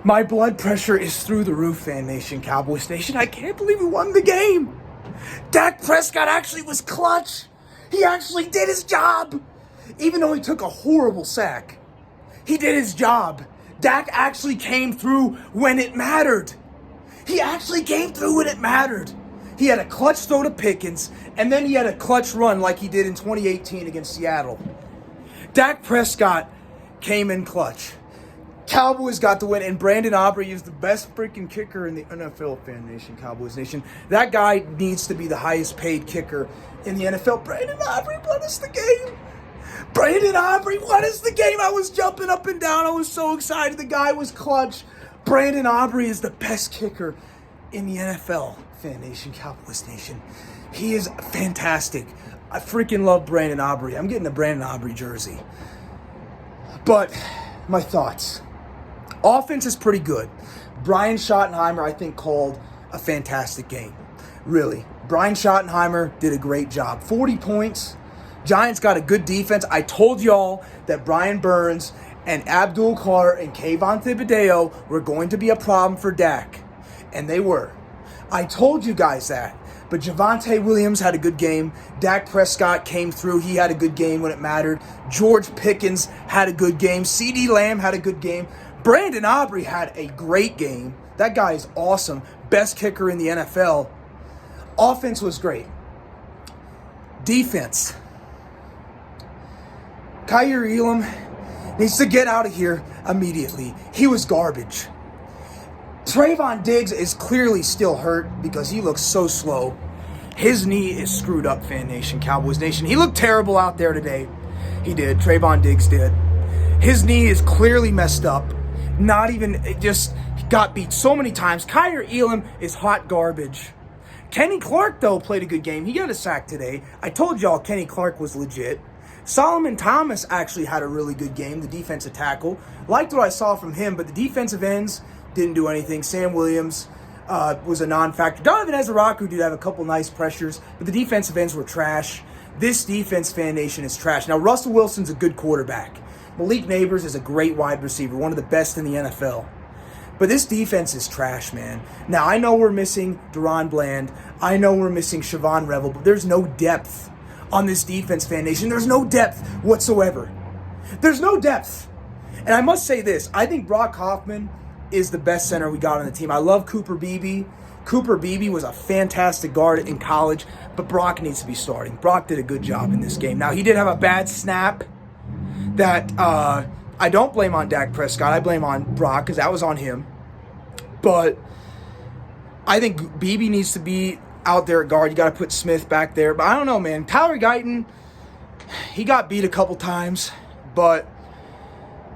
My blood pressure is through the roof, Fan Nation, Cowboys Nation. I can't believe we won the game. Dak Prescott actually was clutch. He actually did his job. Even though he took a horrible sack, he did his job. Dak actually came through when it mattered. He actually came through when it mattered. He had a clutch throw to Pickens, and then he had a clutch run like he did in 2018 against Seattle. Dak Prescott came in clutch. Cowboys got the win, and Brandon Aubrey is the best freaking kicker in the NFL, Fan Nation, Cowboys Nation. That guy needs to be the highest paid kicker in the NFL. Brandon Aubrey won us the game. Brandon Aubrey won us the game. I was jumping up and down. I was so excited. The guy was clutch. Brandon Aubrey is the best kicker in the NFL, Fan Nation, Cowboys Nation. He is fantastic. I freaking love Brandon Aubrey. I'm getting a Brandon Aubrey jersey. But my thoughts. Offense is pretty good. Brian Schottenheimer, I think, called a fantastic game. Really. Brian Schottenheimer did a great job. 40 points. Giants got a good defense. I told y'all that Brian Burns and Abdul Carr and Kayvon Thibodeau were going to be a problem for Dak. And they were. I told you guys that. But Javonte Williams had a good game. Dak Prescott came through. He had a good game when it mattered. George Pickens had a good game. CeeDee Lamb had a good game. Brandon Aubrey had a great game. That guy is awesome. Best kicker in the NFL. Offense was great. Defense. Kaiir Elam needs to get out of here immediately. He was garbage. Trayvon Diggs is clearly still hurt because he looks so slow. His knee is screwed up, Fan Nation, Cowboys Nation. He looked terrible out there today. He did. Trayvon Diggs did. His knee is clearly messed up. Not even, it just got beat so many times. Kaiir Elam is hot garbage. Kenny Clark, though, played a good game. He got a sack today. I told y'all Kenny Clark was legit. Solomon Thomas actually had a really good game, the defensive tackle. Liked what I saw from him, but the defensive ends didn't do anything. Sam Williams was a non-factor. Donovan Ezeraku did have a couple nice pressures, but the defensive ends were trash. This defense, Fan Nation, is trash. Now, Russell Wilson's a good quarterback. Malik Neighbors is a great wide receiver, one of the best in the NFL. But this defense is trash, man. Now, I know we're missing Deron Bland. I know we're missing Siobhan Revel, but there's no depth on this defense, Fan Nation. There's no depth whatsoever. There's no depth. And I must say this. I think Brock Hoffman is the best center we got on the team. I love Cooper Beebe. Cooper Beebe was a fantastic guard in college, but Brock needs to be starting. Brock did a good job in this game. Now, he did have a bad snap that I don't blame on Dak Prescott. I blame on Brock because that was on him. But I think Beebe needs to be out there at guard. You got to put Smith back there. But I don't know, man. Tyler Guyton, he got beat a couple times, but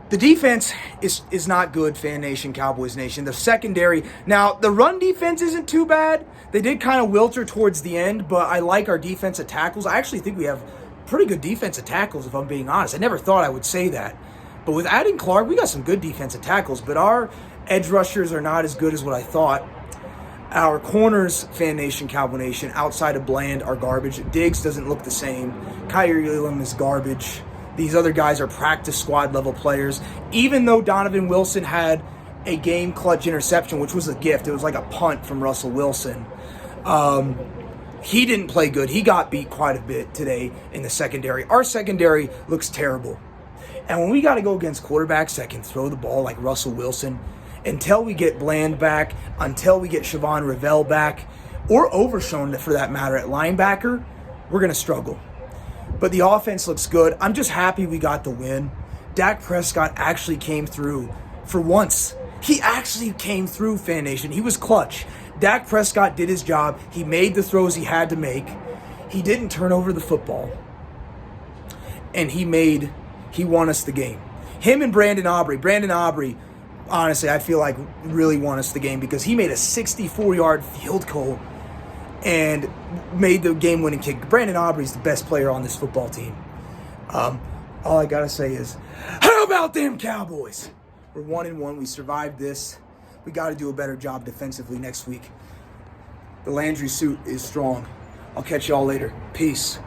the defense is not good, Fan Nation, Cowboys Nation. The secondary, now the run defense isn't too bad. They did kind of wilter towards the end, but I like our defensive tackles. I actually think we have pretty good defensive tackles, if I'm being honest. I never thought I would say that. But with adding Clark, we got some good defensive tackles, but our edge rushers are not as good as what I thought. Our corners, Fan Nation, Cowboy Nation, outside of Bland are garbage. Diggs doesn't look the same. Kaiir Elam is garbage. These other guys are practice squad level players. Even though Donovan Wilson had a game clutch interception, which was a gift. It was like a punt from Russell Wilson. He didn't play good. He got beat quite a bit today in the secondary. Our secondary looks terrible. And when we got to go against quarterbacks that can throw the ball like Russell Wilson, until we get Bland back, until we get Siobhan Revel back, or Overshown for that matter at linebacker, we're going to struggle. But the offense looks good. I'm just happy we got the win. Dak Prescott actually came through for once. He actually came through, Fan Nation. He was clutch. Dak Prescott did his job. He made the throws he had to make. He didn't turn over the football. And he won us the game. Him and Brandon Aubrey. Brandon Aubrey, honestly, I feel like really won us the game because he made a 64-yard field goal and made the game-winning kick. Brandon Aubrey's the best player on this football team. All I got to say is, how about them Cowboys? We're 1-1. We survived this. We got to do a better job defensively next week. The Landry suit is strong. I'll catch y'all later. Peace.